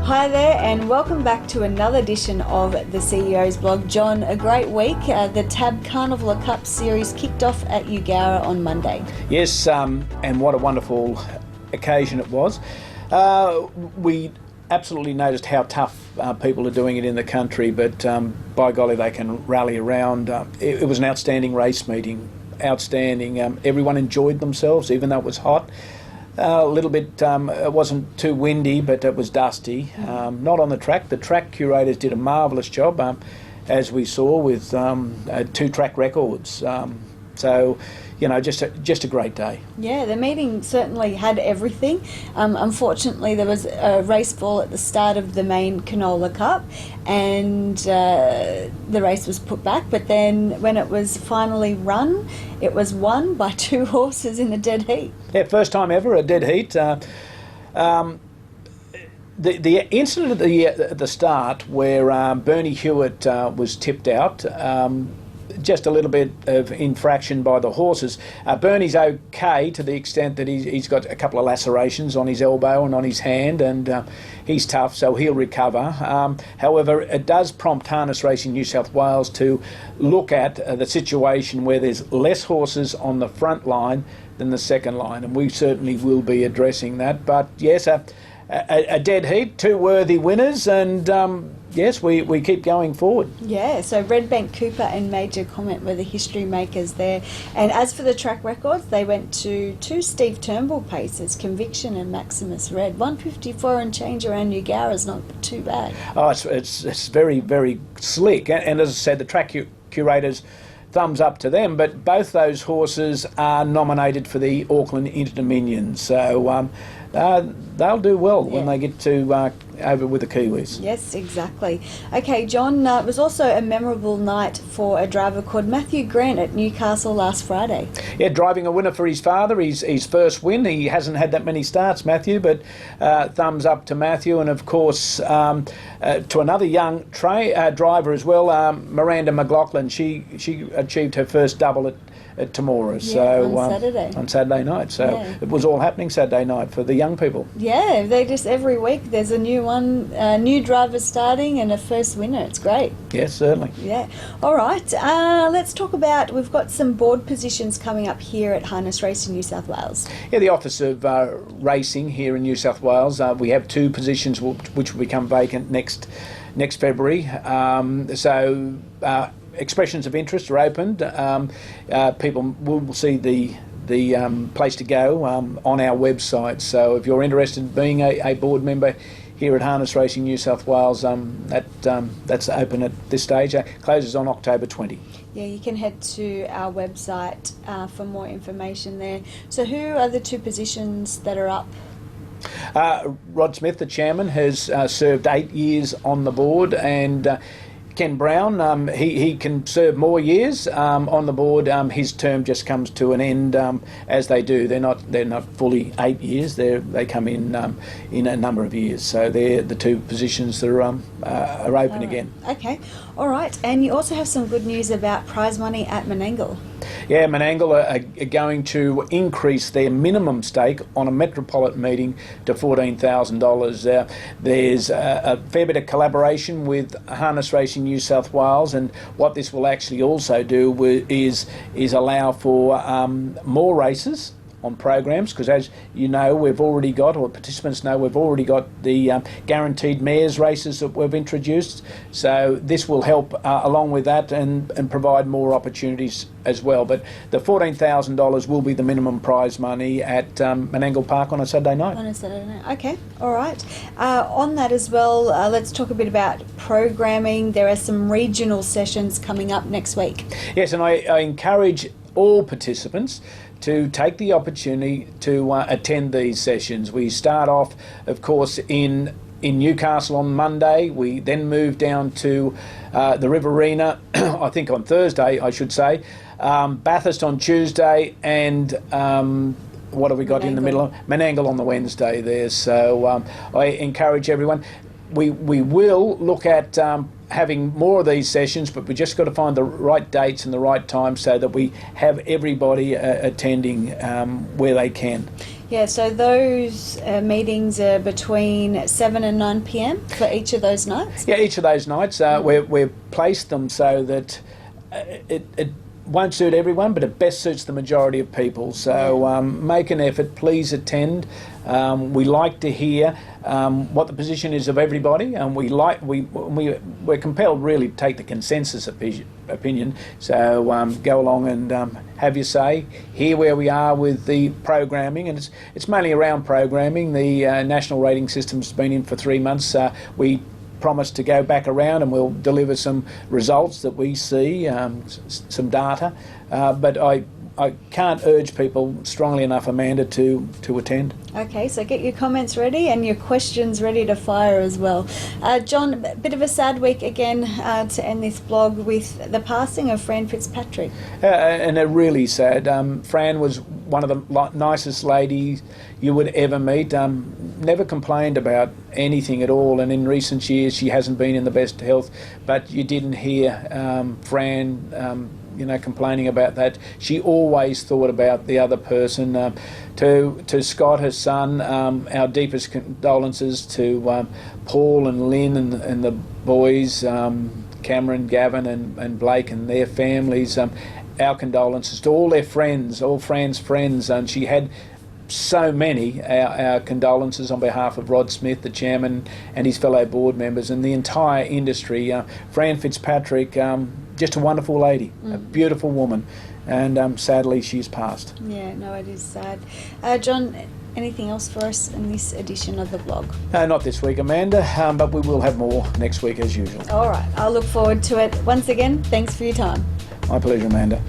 Hi there and welcome back to another edition of the CEO's blog. John, a great week. The TAB Carnival of Cups series kicked off at Eugowra on Monday. Yes, and what a wonderful occasion it was. We absolutely noticed how tough people are doing it in the country, but by golly, they can rally around. It was an outstanding race meeting, outstanding. Everyone enjoyed themselves, even though it was hot. A little bit, it wasn't too windy, but it was dusty. Not on the track. The track curators did a marvellous job, as we saw, with 2 track records. So, you know, just a great day. Yeah, the meeting certainly had everything. Unfortunately, there was a race fall at the start of the main Canola Cup, and the race was put back. But then, when it was finally run, it was won by 2 horses in a dead heat. Yeah, first time ever a dead heat. The incident at the start where Bernie Hewitt was tipped out. Just a little bit of infraction by the horses. Bernie's okay to the extent that he's got a couple of lacerations on his elbow and on his hand, and he's tough, so he'll recover. However, it does prompt Harness Racing New South Wales to look at the situation where there's less horses on the front line than the second line, and we certainly will be addressing that. But yes, a dead heat, 2 worthy winners, and yes, we keep going forward. Yeah, so Redbank Cooper and Major Comment were the history makers there. And as for the track records, they went to 2 Steve Turnbull paces, Conviction and Maximus Red. 154 and change around Eugowra is not too bad. Oh, it's very, very slick. And as I said, the track curators, thumbs up to them. But both those horses are nominated for the Auckland Inter-Dominion. So they'll do well when they get to over with the Kiwis. Yes, exactly. Okay, John, it was also a memorable night for a driver called Matthew Grant at Newcastle last Friday. Yeah, driving a winner for his father, his first win. He hasn't had that many starts, Matthew, but thumbs up to Matthew. And, of course, to another young driver as well, Miranda McLaughlin. She achieved her first double at Tamora, on Saturday night. So it was all happening Saturday night for the young people. Yeah, they just every week there's a new one, new driver starting and a first winner. It's great. Yes, certainly. Yeah. All right. Let's talk about, we've got some board positions coming up here at Harness Racing New South Wales. Yeah, the Office of Racing here in New South Wales. We have 2 positions which will become vacant next February. Expressions of interest are opened. People will see the place to go on our website. So if you're interested in being a board member here at Harness Racing New South Wales, that's open at this stage. Closes on October 20. Yeah, you can head to our website for more information there. So who are the 2 positions that are up? Rod Smith, the chairman, has served 8 years on the board, and Ken Brown, he can serve more years on the board. His term just comes to an end, as they do. They're not fully 8 years. They come in a number of years. So they're the 2 positions that are open again. Okay, all right. And you also have some good news about prize money at Menangle. Yeah, Menangle are going to increase their minimum stake on a metropolitan meeting to $14,000. There's a fair bit of collaboration with Harness Racing New South Wales, and what this will actually also do is allow for more races on programs, because as you know, we've already got, or participants know, we've already got the guaranteed mares races that we've introduced. So this will help along with that and provide more opportunities as well. But the $14,000 will be the minimum prize money at Menangle Park on a Saturday night. On a Saturday night. Okay, all right. On that as well, let's talk a bit about programming. There are some regional sessions coming up next week. Yes, and I encourage all participants to take the opportunity to attend these sessions. We start off, of course, in Newcastle on Monday. We then move down to the Riverina, I think on Thursday, I should say. Bathurst on Tuesday, and what have we got in the middle? Menangle on the Wednesday there. So I encourage everyone. We will look at having more of these sessions, but we just got to find the right dates and the right time so that we have everybody attending where they can. Yeah, so those meetings are between 7 and 9 p.m. for each of those nights? Yeah, each of those nights. We've placed them so that it won't suit everyone, but it best suits the majority of people. So make an effort, please attend. We like to hear what the position is of everybody, and we're compelled really to take the consensus opinion. So go along and have your say, hear where we are with the programming, and it's mainly around programming. The national rating system's been in for 3 months. We promise to go back around and we'll deliver some results that we see, some data, but I can't urge people strongly enough, Amanda, to attend. Okay, so get your comments ready and your questions ready to fire as well. John, a bit of a sad week again to end this blog with the passing of Fran Fitzpatrick. And they're really sad. Fran was one of the nicest ladies you would ever meet. Never complained about anything at all, and in recent years she hasn't been in the best health, but you didn't hear Fran complaining about that. She always thought about the other person. To Scott, her son, our deepest condolences. To Paul and Lynn and the boys, Cameron, Gavin and Blake and their families, our condolences to all their friends, all Fran's friends, and she had so many. Our condolences on behalf of Rod Smith, the chairman, and his fellow board members and the entire industry. Fran Fitzpatrick, just a wonderful lady, a beautiful woman, and sadly she's passed. Yeah, no, it is sad. John, anything else for us in this edition of the blog? No, not this week, Amanda, but we will have more next week as usual. All right, I'll look forward to it. Once again, thanks for your time. My pleasure, Amanda.